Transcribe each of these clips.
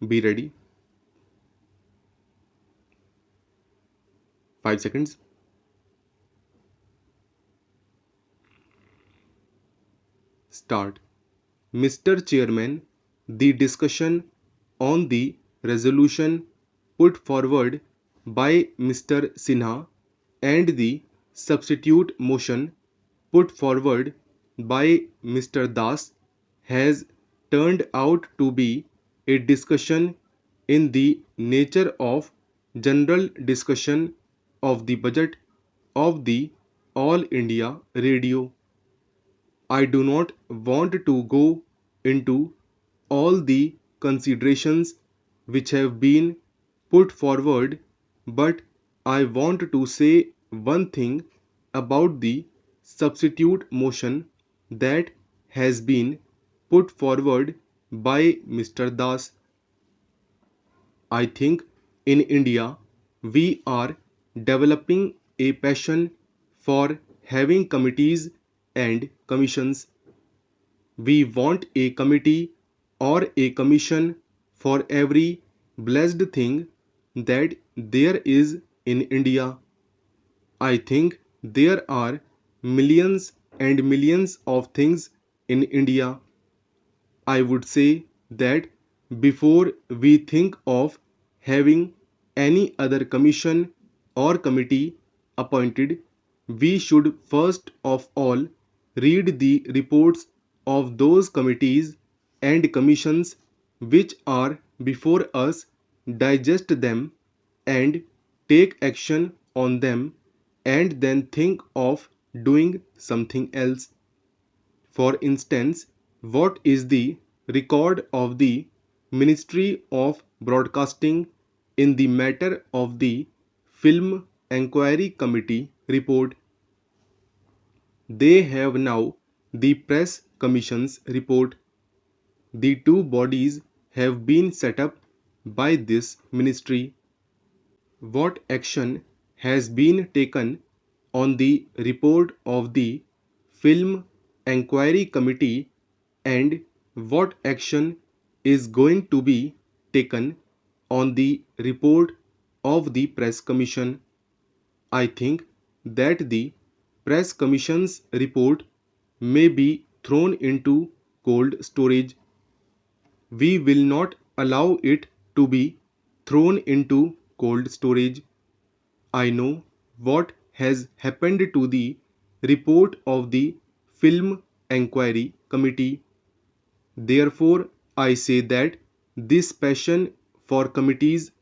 Be ready. 5 seconds. Start. Mr. Chairman, the discussion on the resolution put forward by Mr. Sinha and the substitute motion put forward by Mr. Das has turned out to be a discussion in the nature of general discussion of the budget of the All India Radio. I do not want to go into all the considerations which have been put forward, but I want to say one thing about the substitute motion that has been put forward by Mr. Das. I think in India we are developing a passion for having committees and commissions. We want a committee or a commission for every blessed thing that there is in India. I think there are millions and millions of things in India. I would say that before we think of having any other commission or committee appointed, we should first of all read the reports of those committees and commissions which are before us, digest them, and take action on them, and then think of doing something else. For instance, what is the record of the Ministry of Broadcasting in the matter of the Film Enquiry Committee report? They have now the Press Commission's report. The two bodies have been set up by this ministry. What action has been taken on the report of the Film Enquiry Committee, and what action is going to be taken on the report of the Press Commission? I think that the Press Commission's report may be thrown into cold storage. We will not allow it to be thrown into cold storage. I know what has happened to the report of the Film Enquiry Committee. Therefore, I say that this passion for committees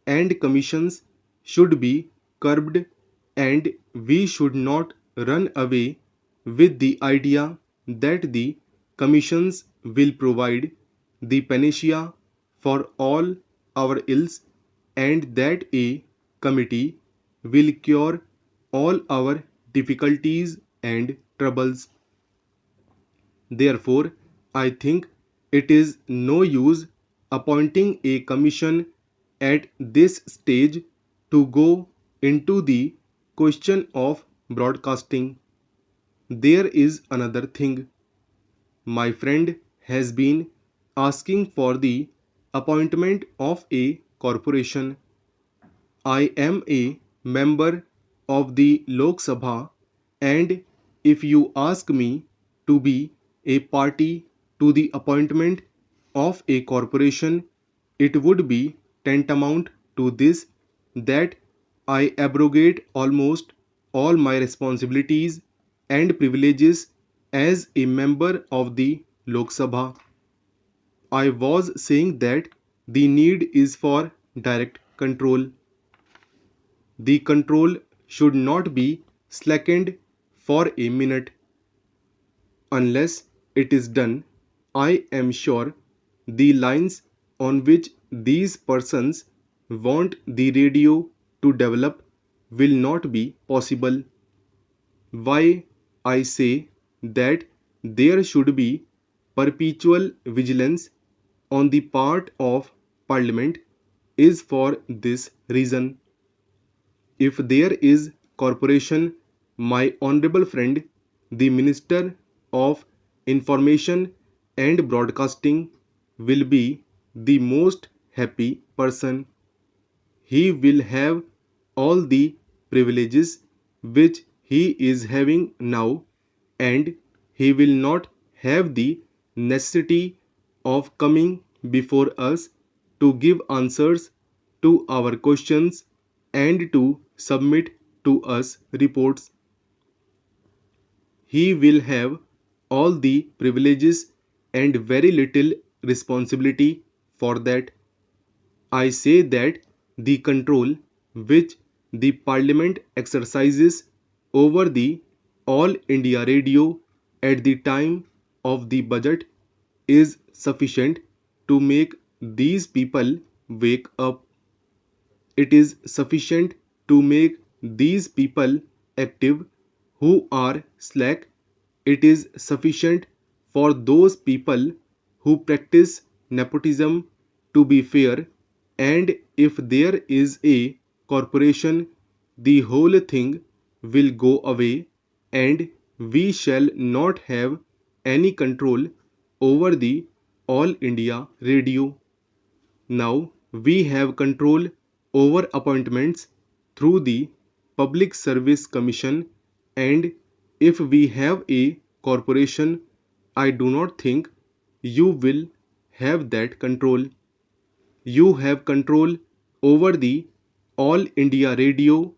and commissions should be curbed, and we should not run away with the idea that the commissions will provide the panacea for all our ills, and that a committee will cure all our difficulties and troubles. Therefore, I think it is no use appointing a commission at this stage to go into the question of broadcasting. There is another thing. My friend has been asking for the appointment of a corporation. I am a member of the Lok Sabha, and if you ask me to be a party to the appointment of a corporation, it would be tantamount to this, that I abrogate almost all my responsibilities and privileges as a member of the Lok Sabha. I was saying that the need is for direct control. The control should not be slackened for a minute. Unless it is done, I am sure the lines on which these persons want the radio to develop will not be possible. Why I say that there should be perpetual vigilance on the part of Parliament is for this reason. If there is corporation, my honorable friend, the Minister of Information and Broadcasting, will be the most happy person. He will have all the privileges which he is having now, and he will not have the necessity of coming before us to give answers to our questions and to submit to us reports. He will have all the privileges and very little responsibility for that. I say that the control which the Parliament exercises over the All India Radio at the time of the budget is sufficient to make these people wake up. It is sufficient to make these people active who are slack. It is sufficient for those people who practice nepotism to be fair, and if there is a corporation, the whole thing will go away and we shall not have any control over the All India Radio. Now we have control over appointments through the Public Service Commission, and if we have a corporation, I do not think you will have that control. You have control over the All India Radio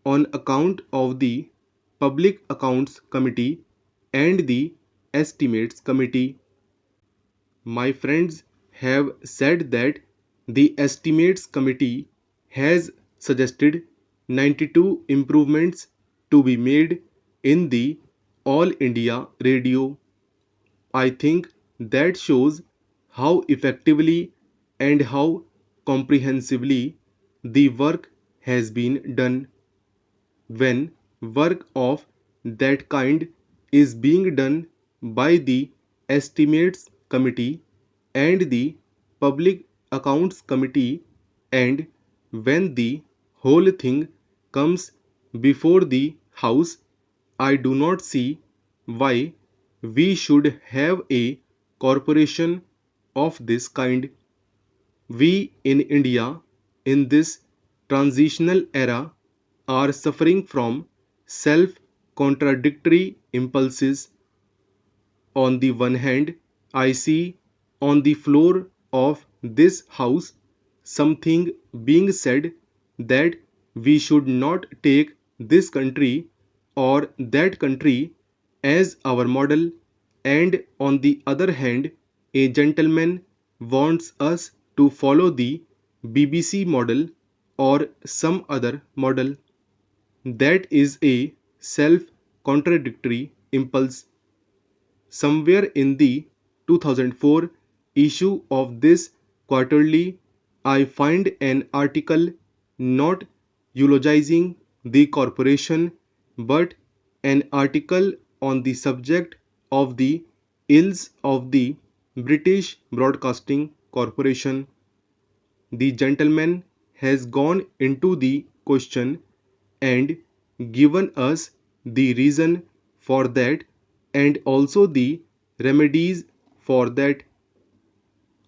on account of the Public Accounts Committee and the Estimates Committee. My friends have said that the Estimates Committee has suggested 92 improvements to be made in the All India Radio. I think that shows how effectively and how comprehensively the work has been done. When work of that kind is being done by the Estimates Committee and the Public Accounts Committee, and when the whole thing comes before the House, I do not see why we should have a corporation of this kind. We in India, in this transitional era, are suffering from self contradictory impulses. On the one hand, I see on the floor of this house something being said that we should not take this country or that country as our model, and on the other hand, a gentleman wants us to follow the BBC model or some other model. That is a self contradictory impulse. Somewhere in the 2004 issue of this quarterly, I find an article not eulogizing the corporation but an article on the subject of the ills of the British Broadcasting Corporation. The gentleman has gone into the question and given us the reason for that and also the remedies for that.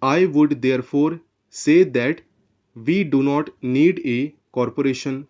I would therefore say that we do not need a corporation.